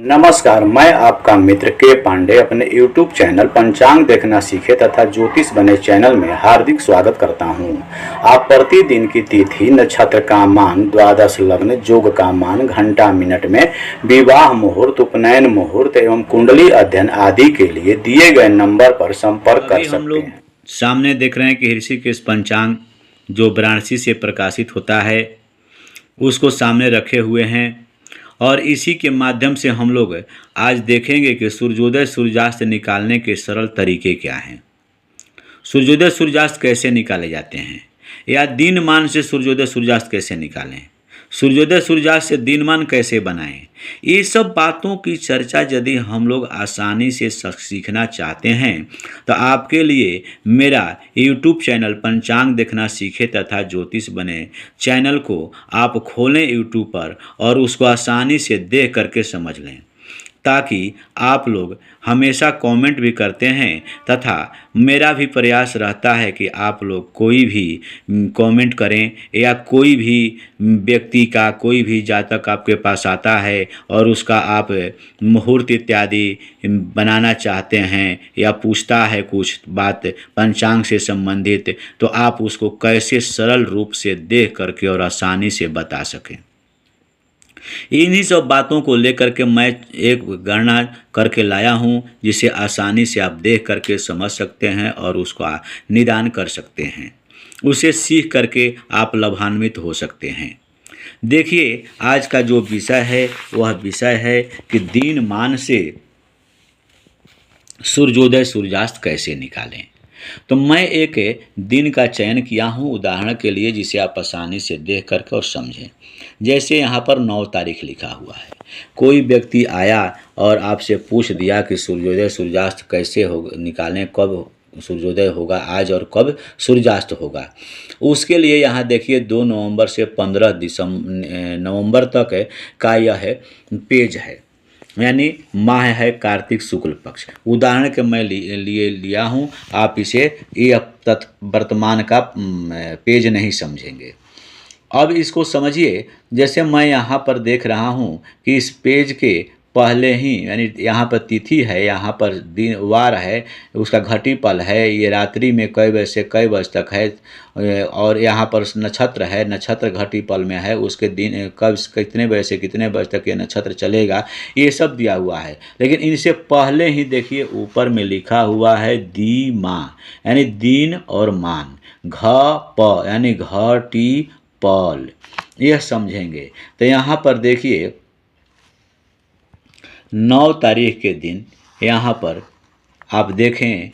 नमस्कार, मैं आपका मित्र के पांडे अपने YouTube चैनल पंचांग देखना सीखे तथा ज्योतिष बने चैनल में हार्दिक स्वागत करता हूं। आप प्रतिदिन की तिथि, नक्षत्र का मान, द्वादश लग्न, योग का मान, घंटा मिनट में, विवाह मुहूर्त, उपनयन मुहूर्त एवं कुंडली अध्ययन आदि के लिए दिए गए नंबर पर संपर्क कर सकते हैं। सामने देख रहे हैं कि ऋषिकेश पंचांग जो वाराणसी से प्रकाशित होता है उसको सामने रखे हुए हैं और इसी के माध्यम से हम लोग आज देखेंगे कि सूर्योदय सूर्यास्त निकालने के सरल तरीके क्या हैं। सूर्योदय सूर्यास्त कैसे निकाले जाते हैं या दिनमान से सूर्योदय सूर्यास्त कैसे निकालें, सूर्योदय सूर्यास्त से दिनमान कैसे बनाएं, ये सब बातों की चर्चा यदि हम लोग आसानी से सीखना चाहते हैं तो आपके लिए मेरा YouTube चैनल पंचांग देखना सीखे तथा ज्योतिष बने चैनल को आप खोलें YouTube पर और उसको आसानी से देख करके समझ लें, ताकि आप लोग हमेशा कमेंट भी करते हैं तथा मेरा भी प्रयास रहता है कि आप लोग कोई भी कमेंट करें या कोई भी व्यक्ति का कोई भी जातक आपके पास आता है और उसका आप मुहूर्त इत्यादि बनाना चाहते हैं या पूछता है कुछ बात पंचांग से संबंधित, तो आप उसको कैसे सरल रूप से देख करके और आसानी से बता सकें। इन्हीं सब बातों को लेकर के मैं एक गणना करके लाया हूं जिसे आसानी से आप देख करके समझ सकते हैं और उसका निदान कर सकते हैं, उसे सीख करके आप लाभान्वित हो सकते हैं। देखिए, आज का जो विषय है वह विषय है कि दिनमान से सूर्योदय सूर्यास्त कैसे निकालें। तो मैं एक दिन का चयन किया हूँ उदाहरण के लिए, जिसे आप आसानी से देख करके और समझें। जैसे यहाँ पर 9 तारीख लिखा हुआ है, कोई व्यक्ति आया और आपसे पूछ दिया कि सूर्योदय सूर्यास्त कैसे हो निकालें, कब सूर्योदय होगा आज और कब सूर्यास्त होगा। उसके लिए यहाँ देखिए 2 नवंबर से 15 नवंबर तक का यह पेज है, यानी माह है कार्तिक शुक्ल पक्ष। उदाहरण के मैं लिया हूँ, आप इसे ये वर्तमान का पेज नहीं समझेंगे। अब इसको समझिए, जैसे मैं यहाँ पर देख रहा हूँ कि इस पेज के पहले ही, यानी यहाँ पर तिथि है, यहाँ पर दिन वार है, उसका घटी पल है, ये रात्रि में कई बजे से कई बजे तक है, और यहाँ पर नक्षत्र है, नक्षत्र घटी पल में है, उसके दिन कब कितने बजे से कितने बजे तक ये नक्षत्र चलेगा, ये सब दिया हुआ है। लेकिन इनसे पहले ही देखिए ऊपर में लिखा हुआ है दी माह, यानी दिन और मान, घ प यानी घटी पल, यह समझेंगे। तो यहाँ पर देखिए 9 तारीख के दिन यहाँ पर आप देखें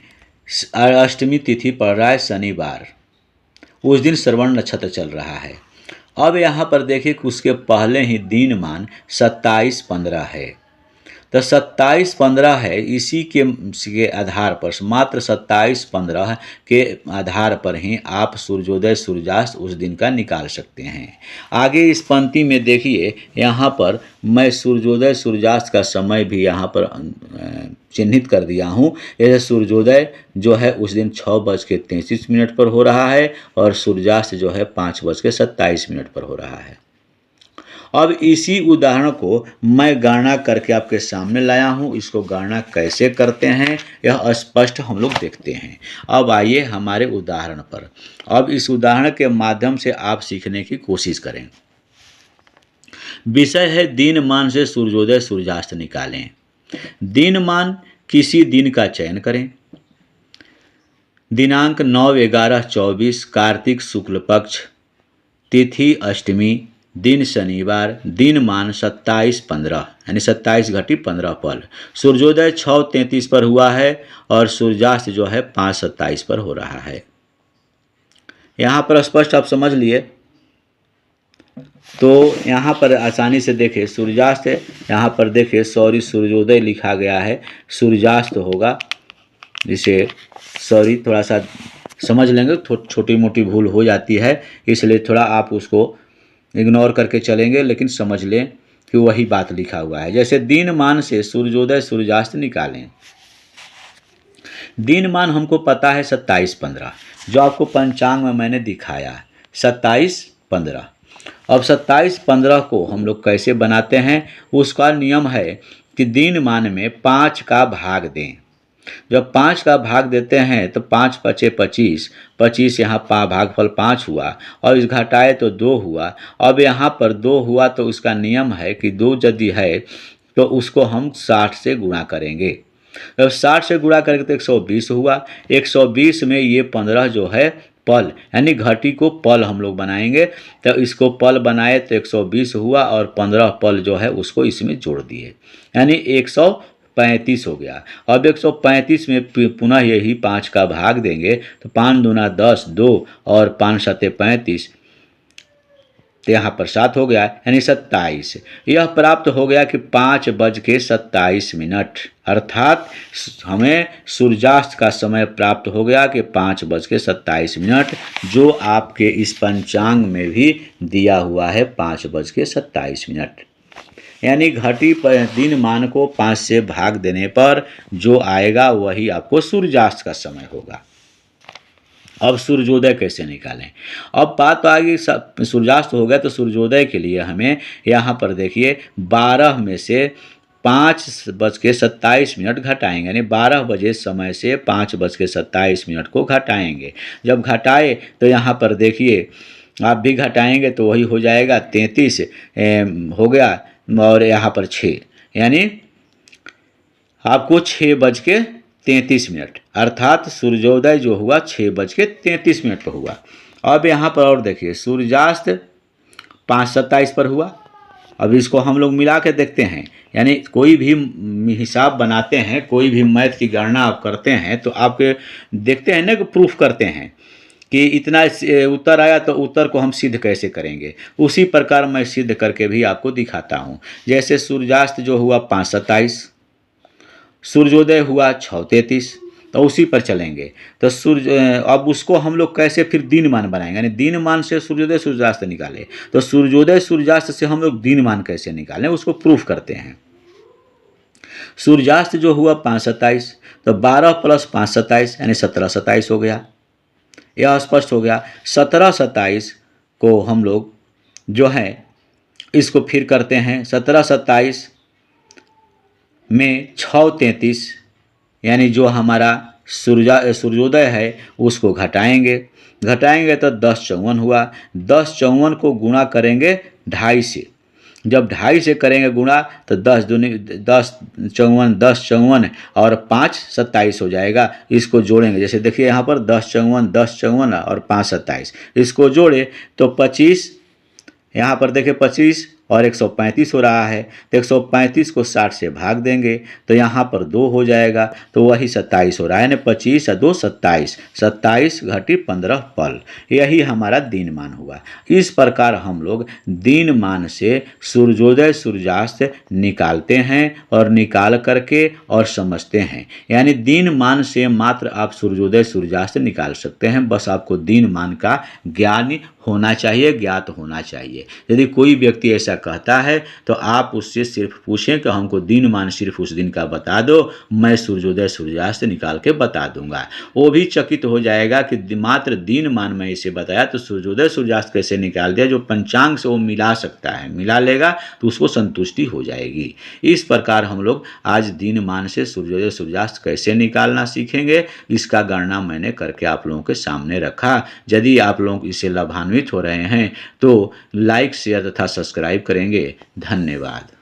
अष्टमी तिथि पड़ रहा है शनिवार, उस दिन श्रवण नक्षत्र चल रहा है। अब यहाँ पर देखिए कि उसके पहले ही दिन मान 27-15 है, तो 27-15 है, इसी के आधार पर, मात्र 27-15 के आधार पर ही आप सूर्योदय सूर्यास्त उस दिन का निकाल सकते हैं। आगे इस पंक्ति में देखिए, यहाँ पर मैं सूर्योदय सूर्यास्त का समय भी यहाँ पर चिन्हित कर दिया हूँ। जैसे सूर्योदय जो है उस दिन 6:33 पर हो रहा है और सूर्यास्त जो है 5:27 पर हो रहा है। अब इसी उदाहरण को मैं गणना करके आपके सामने लाया हूं। इसको गणना कैसे करते हैं यह स्पष्ट हम लोग देखते हैं। अब आइए हमारे उदाहरण पर। अब इस उदाहरण के माध्यम से आप सीखने की कोशिश करें। विषय है दिनमान से सूर्योदय सूर्यास्त निकालें। दिनमान, किसी दिन का चयन करें। दिनांक 9/11/24, कार्तिक शुक्ल पक्ष, तिथि अष्टमी, दिन शनिवार, दिन मान 27-15 यानी 27 घटी 15 पल। सूर्योदय 6:33 पर हुआ है और सूर्यास्त जो है 5:27 पर हो रहा है। यहाँ पर स्पष्ट आप समझ लिए। तो यहाँ पर आसानी से देखें, सूर्यास्त है, यहाँ पर देखें सूर्योदय लिखा गया है, सूर्यास्त होगा, जिसे थोड़ा सा समझ लेंगे, छोटी मोटी भूल हो जाती है, इसलिए थोड़ा आप उसको इग्नोर करके चलेंगे, लेकिन समझ लें कि वही बात लिखा हुआ है। जैसे दिनमान से सूर्योदय सूर्यास्त निकालें। दिनमान हमको पता है 27-15, जो आपको पंचांग में मैंने दिखाया है 27-15। अब 27-15 को हम लोग कैसे बनाते हैं, उसका नियम है कि दिनमान में 5 का भाग दें। जब 5 का भाग देते हैं तो 5 पचे 25, 25 यहाँ भागफल 5 हुआ और इस घटाए तो 2 हुआ। अब यहाँ पर 2 हुआ तो उसका नियम है कि 2 यदि है तो उसको हम 60 से गुणा करेंगे। जब 60 से गुणा करेंगे तो 120 हुआ। 120 में ये 15 जो है पल, यानी घटी को पल हम लोग बनाएंगे। तो इसको पल बनाए तो 120 हुआ और 15 पल जो है उसको इसमें जोड़ दिए, यानी 135 हो गया। अब 135 में पुनः यही 5 का भाग देंगे तो 5 दूना 10, 2 और 5 सते 35, तो यहाँ पर 7 हो गया, यानी 27। यह प्राप्त हो गया कि 5:27, अर्थात हमें सूर्यास्त का समय प्राप्त हो गया कि 5:27, जो आपके इस पंचांग में भी दिया हुआ है 5:27। यानी घटी पर दिनमान को 5 से भाग देने पर जो आएगा वही आपको सूर्यास्त का समय होगा। अब सूर्योदय कैसे निकालें? अब बात तो आगे, सूर्यास्त हो गया तो सूर्योदय के लिए हमें यहाँ पर देखिए 12 में से 5:27 घटाएंगे, यानी 12 बजे समय से 5:27 को घटाएंगे। जब घटाए तो यहाँ पर देखिए आप भी घटाएंगे तो वही हो जाएगा 33 हो गया, और यहाँ पर 6, यानी आपको 6:33, अर्थात सूर्योदय जो हुआ 6:33 पर हुआ। अब यहाँ पर और देखिए सूर्यास्त 5:27 पर हुआ। अब इसको हम लोग मिला के देखते हैं, यानी कोई भी हिसाब बनाते हैं, कोई भी मैथ की गणना आप करते हैं तो आप देखते हैं ना कि प्रूफ करते हैं कि इतना उत्तर आया तो उत्तर को हम सिद्ध कैसे करेंगे। उसी प्रकार मैं सिद्ध करके भी आपको दिखाता हूँ। जैसे सूर्यास्त जो हुआ 5:27, सूर्योदय हुआ 6:33, तो उसी पर चलेंगे। तो अब उसको हम लोग कैसे फिर दिनमान बनाएंगे, यानी दिनमान से सूर्योदय सूर्यास्त निकाले। तो सूर्योदय सूर्यास्त से हम लोग दिनमान कैसे निकालें उसको प्रूफ करते हैं। सूर्यास्त जो हुआ 5:27, तो 12 + 5:27 यानी 17:27 हो गया। यह स्पष्ट हो गया। 17:27 को हम लोग जो है इसको फिर करते हैं। 17:27 में 6:33, यानी जो हमारा सूर्योदय है उसको घटाएंगे तो 10:54 हुआ। 10:54 को गुणा करेंगे 2.5 से। जब 2.5 से करेंगे गुणा तो 10 दूनी 10 54, 10 54 और 5 27 हो जाएगा। इसको जोड़ेंगे, जैसे देखिए यहाँ पर 10 54 और 5 27, इसको जोड़े तो 25, यहाँ पर देखिए 25 और 135 हो रहा है। तो 135 को 60 से भाग देंगे तो यहाँ पर 2 हो जाएगा, तो वही 27 हो रहा है, यानी 25 और 2 27, 27 घटी 15 पल, यही हमारा दिनमान हुआ। इस प्रकार हम लोग दिनमान से सूर्योदय सूर्यास्त निकालते हैं और निकाल करके और समझते हैं। यानी दिनमान से मात्र आप सूर्योदय सूर्यास्त निकाल सकते हैं, बस आपको दिनमान का ज्ञान होना चाहिए, ज्ञात होना चाहिए। यदि कोई व्यक्ति ऐसा कहता है तो आप उससे सिर्फ पूछें कि हमको दिनमान सिर्फ उस दिन का बता दो, मैं सूर्योदय सूर्यास्त निकाल के बता दूंगा। वो भी चकित हो जाएगा कि मात्र दिनमान में इसे बताया तो सूर्योदय सूर्यास्त कैसे निकाल दिया। जो पंचांग से वो मिला सकता है, मिला लेगा तो उसको संतुष्टि हो जाएगी। इस प्रकार हम लोग आज दिनमान से सूर्योदय सूर्यास्त कैसे निकालना सीखेंगे, इसका गणना मैंने करके आप लोगों के सामने रखा। यदि आप लोग इससे लाभान्वित हो रहे हैं तो लाइक शेयर तथा सब्सक्राइब करेंगे। धन्यवाद।